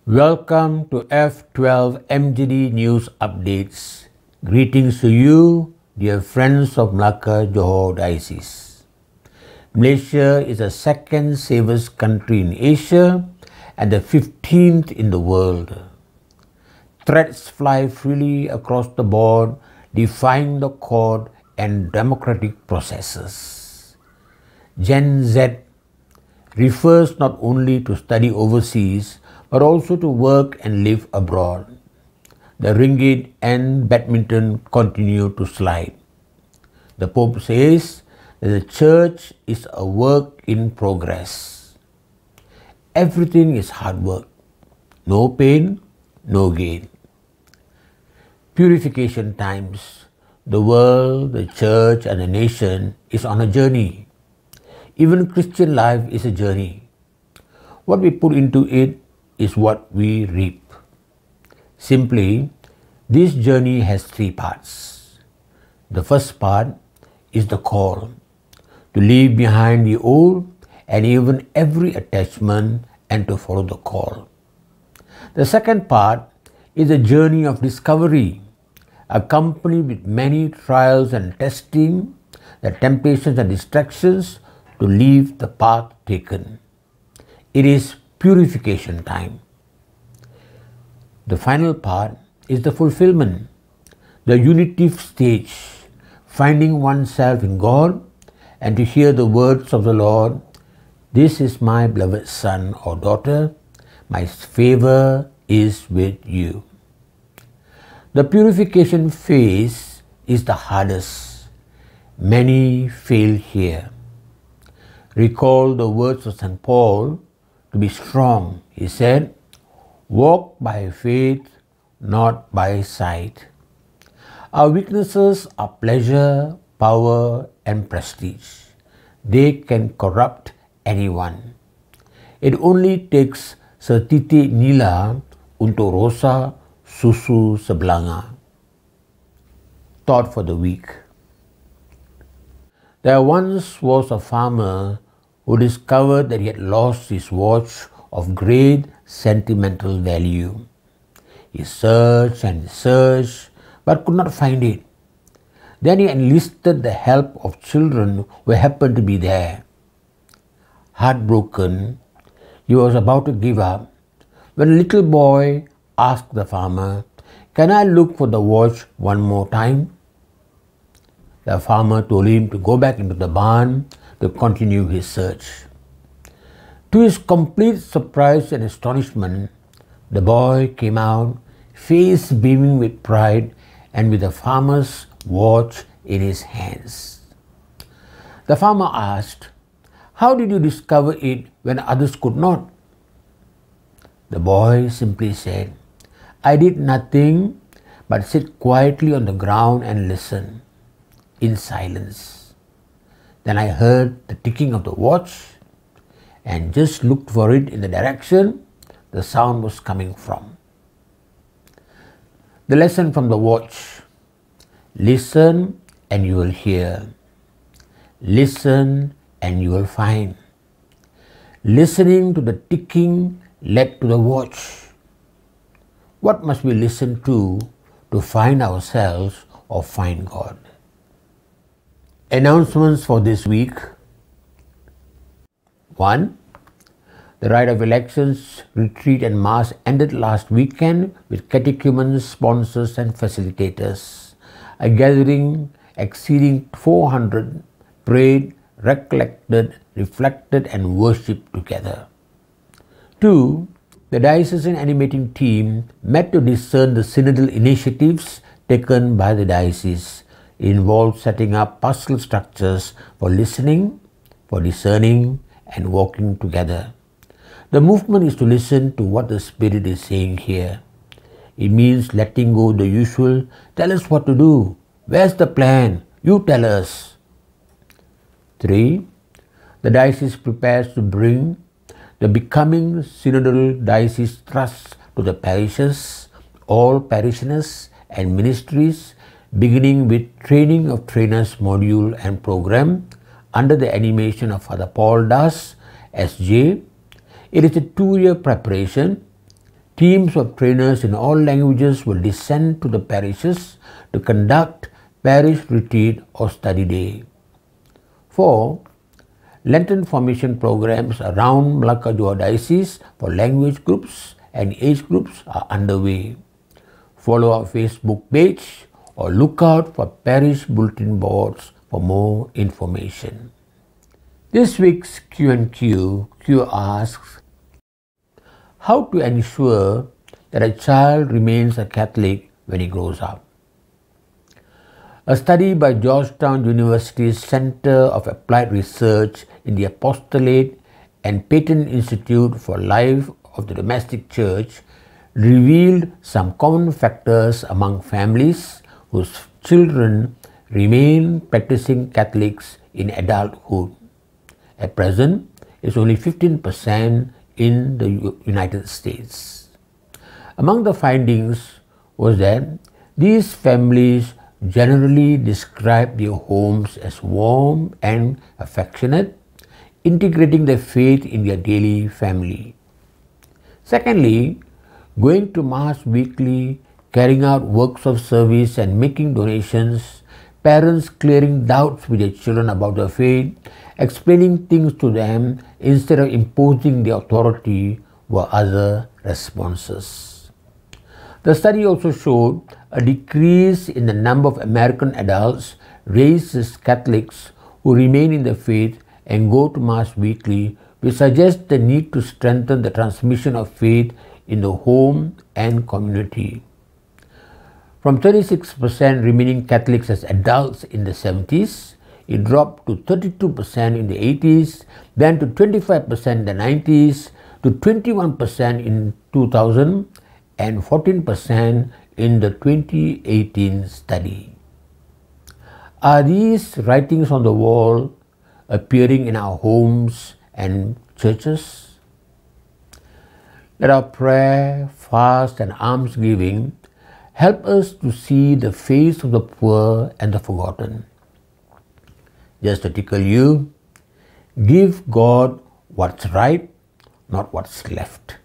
Welcome to F12 MJD News Updates. Greetings to you, dear friends of Melaka Johor Diocese. Malaysia is the second safest country in Asia and the 15th in the world. Threats fly freely across the board, defying the court and democratic processes. Gen Z refers not only to study overseas, but also to work and live abroad. The ringgit and badminton continue to slide. The Pope says that the Church is a work in progress. Everything is hard work. No pain, no gain. Purification times. The world, the Church and the nation is on a journey. Even Christian life is a journey. What we put into it is what we reap. Simply, this journey has three parts. The first part is the call to leave behind the old and even every attachment and to follow the call. The second part is the journey of discovery, accompanied with many trials and testing, the temptations and distractions to leave the path taken. It is purification time. The final part is the fulfillment, the unitive stage, finding oneself in God and to hear the words of the Lord, "This is my beloved son or daughter, my favor is with you." The purification phase is the hardest. Many fail here. Recall the words of St. Paul, to be strong, he said, "Walk by faith, not by sight." Our weaknesses are pleasure, power, and prestige. They can corrupt anyone. It only takes setitik nila untuk rosak susu sebelanga. Thought for the week. There once was a farmer who discovered that he had lost his watch of great sentimental value. He searched and searched, but could not find it. Then he enlisted the help of children who happened to be there. Heartbroken, he was about to give up when a little boy asked the farmer, "Can I look for the watch one more time?" The farmer told him to go back into the barn to continue his search. To his complete surprise and astonishment, the boy came out, face beaming with pride and with the farmer's watch in his hands. The farmer asked, "How did you discover it when others could not?" The boy simply said, "I did nothing but sit quietly on the ground and listen in silence. Then I heard the ticking of the watch and just looked for it in the direction the sound was coming from." The lesson from the watch: listen and you will hear. Listen and you will find. Listening to the ticking led to the watch. What must we listen to find ourselves or find God? Announcements for this week. 1. The Rite of Elections retreat and mass ended last weekend with catechumens, sponsors and facilitators. A gathering exceeding 400 prayed, recollected, reflected and worshipped together. 2. The diocesan animating team met to discern the synodal initiatives taken by the diocese. It involved setting up pastoral structures for listening, for discerning and walking together. The movement is to listen to what the Spirit is saying here. It means letting go the usual, "Tell us what to do. Where's the plan? You tell us." 3. The diocese prepares to bring the Becoming Synodal Diocese Trust to the parishes, all parishioners and ministries, beginning with Training of Trainers module and program under the animation of Father Paul Das, SJ. It is a 2-year preparation Teams of trainers in all languages will descend to the parishes to conduct parish retreat or study day. 4. Lenten formation programs around Malacca Diocese for language groups and age groups are underway. Follow our Facebook page or look out for parish bulletin boards for more information. This week's Q&Q asks, how to ensure that a child remains a Catholic when he grows up? A study by Georgetown University's Center of Applied Research in the Apostolate and Peyton Institute for Life of the Domestic Church revealed some common factors among families whose children remain practicing Catholics in adulthood. At present, it's only 15% in the United States. Among the findings was that these families generally describe their homes as warm and affectionate, integrating their faith in their daily family. Secondly, going to Mass weekly, carrying out works of service and making donations, parents clearing doubts with their children about their faith, explaining things to them instead of imposing their authority were other responses. The study also showed a decrease in the number of American adults raised as Catholics who remain in the faith and go to Mass weekly, which suggests the need to strengthen the transmission of faith in the home and community. From 36% remaining Catholics as adults in the 70s, it dropped to 32% in the 80s, then to 25% in the 90s, to 21% in 2000, and 14% in the 2018 study. Are these writings on the wall appearing in our homes and churches? Let our prayer, fast, and almsgiving help us to see the face of the poor and the forgotten. Just to tickle you, give God what's right, not what's left.